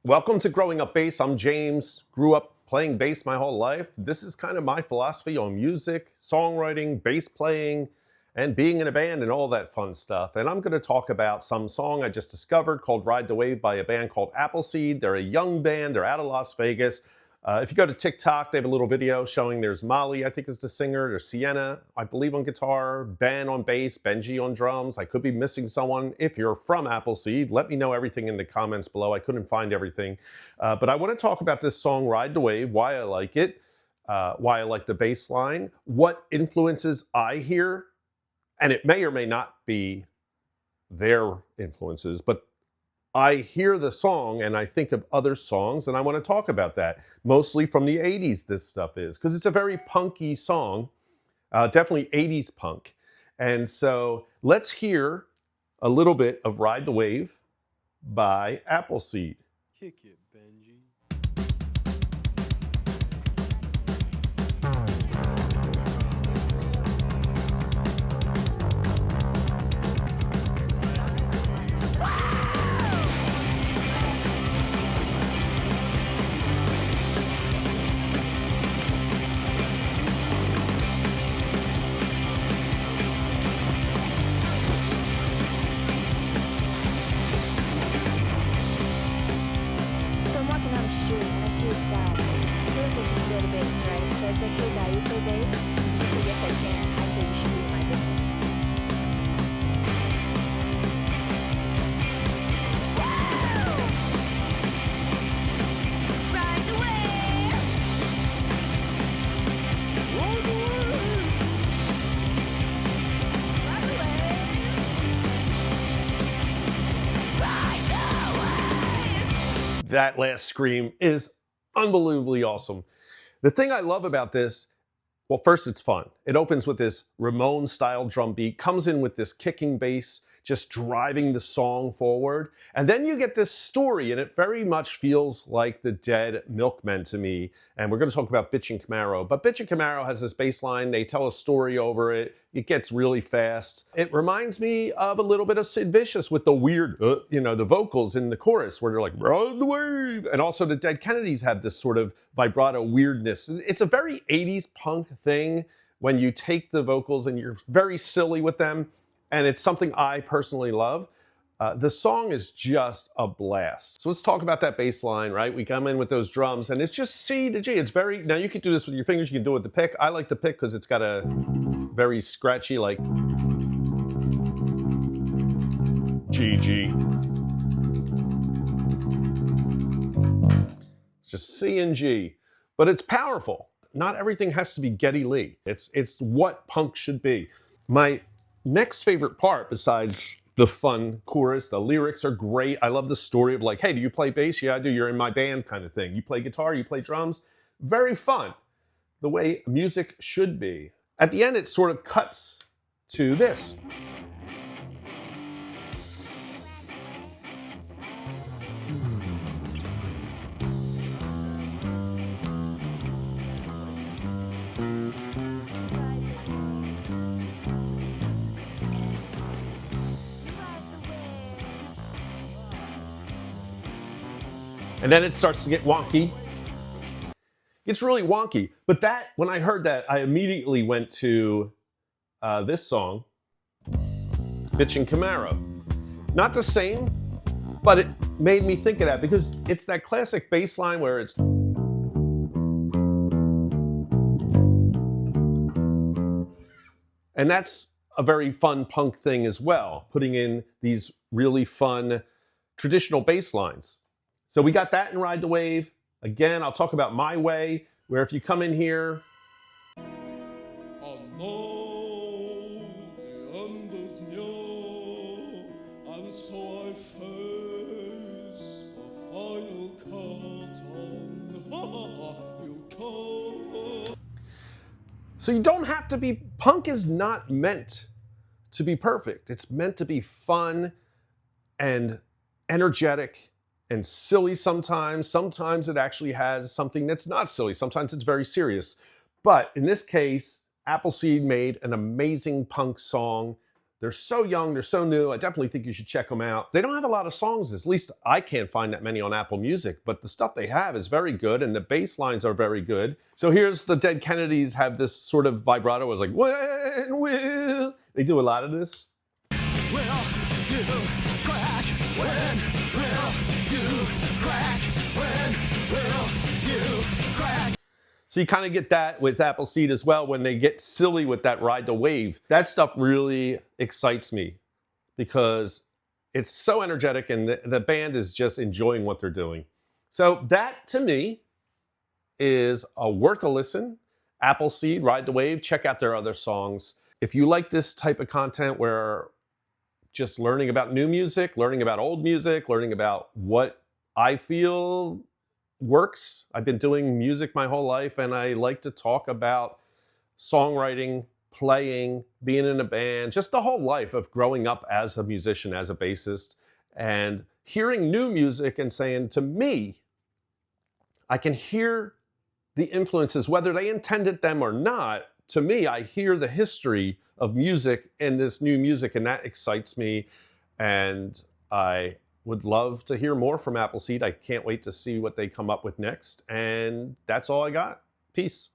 Welcome to Growing Up Bass. I'm James. Grew up playing bass my whole life. This is kind of my philosophy on music, songwriting, bass playing, and being in a band and all that fun stuff. And I'm going to talk about some song I just discovered called Ride the Wave by a band called Appleseed. They're a young band. They're out of Las Vegas. If you go to TikTok, they have a little video showing there's Molly, I think is the singer. There's Sienna, I believe, on guitar. Ben on bass. Benji on drums. I could be missing someone. If you're from Appleseed, let me know everything in the comments below. I couldn't find everything. But I want to talk about this song, Ride the Wave, why I like it, why I like the bass line, what influences I hear. And it may or may not be their influences, but I hear the song and I think of other songs, and I want to talk about that. Mostly from the 80s, this stuff is, because it's a very punky song, definitely 80s punk. And so let's hear a little bit of Ride the Wave by Appleseed. Kick it, Benji. So I'm walking down the street and I see this guy. He looks like he can play the bass, right? So I say, hey guy, you play bass? He said, yes I can. I said, you should be in my band. Ride the wave. Ride the wave. Ride the wave. That last scream is unbelievably awesome. The thing I love about this, well, first it's fun. It opens with this Ramon-style drum beat, comes in with this kicking bass, just driving the song forward. And then you get this story, and it very much feels like the Dead Milkmen to me. And we're going to talk about Bitch and Camaro. But Bitch and Camaro has this bass line. They tell a story over it. It gets really fast. It reminds me of a little bit of Sid Vicious with the weird, the vocals in the chorus where they're like, ride the wave. And also the Dead Kennedys have this sort of vibrato weirdness. It's a very 80s punk thing when you take the vocals and you're very silly with them. And it's something I personally love. The song is just a blast. So let's talk about that bass line, right? We come in with those drums and it's just C to G. It's very, now you can do this with your fingers, you can do it with the pick. I like the pick because it's got a very scratchy, like G, G. It's just C and G, but it's powerful. Not everything has to be Geddy Lee. It's what punk should be. My next favorite part, besides the fun chorus, the lyrics are great. I love the story of like, hey, do you play bass? Yeah, I do. You're in my band kind of thing. You play guitar, you play drums. Very fun. The way music should be. At the end, it sort of cuts to this. And then it starts to get wonky. It's really wonky. But that, when I heard that, I immediately went to this song, Bitch and Camaro. Not the same, but it made me think of that because it's that classic bass line where it's and that's a very fun punk thing as well, putting in these really fun traditional bass lines. So we got that in Ride the Wave. Again, I'll talk about My Way, where if you come in here, so you don't have to be, punk is not meant to be perfect. It's meant to be fun and energetic and silly sometimes. Sometimes it actually has something that's not silly. Sometimes it's very serious. But in this case, Appleseed made an amazing punk song. They're so young, they're so new. I definitely think you should check them out. They don't have a lot of songs, at least I can't find that many on Apple Music, but the stuff they have is very good and the bass lines are very good. So here's the Dead Kennedys have this sort of vibrato. It's like, when will... They do a lot of this. Will you crack? When will you crack? When will you crack? So you kind of get that with Appleseed as well when they get silly with that Ride the Wave. That stuff really excites me because it's so energetic and the band is just enjoying what they're doing. So that, to me, is worth a listen. Appleseed, Ride the Wave, check out their other songs. If you like this type of content where just learning about new music, learning about old music, learning about what I feel works. I've been doing music my whole life and I like to talk about songwriting, playing, being in a band, just the whole life of growing up as a musician, as a bassist, and hearing new music and saying, to me, I can hear the influences, whether they intended them or not. To me, I hear the history of music in this new music and that excites me. And I would love to hear more from Appleseed. I can't wait to see what they come up with next. And that's all I got. Peace.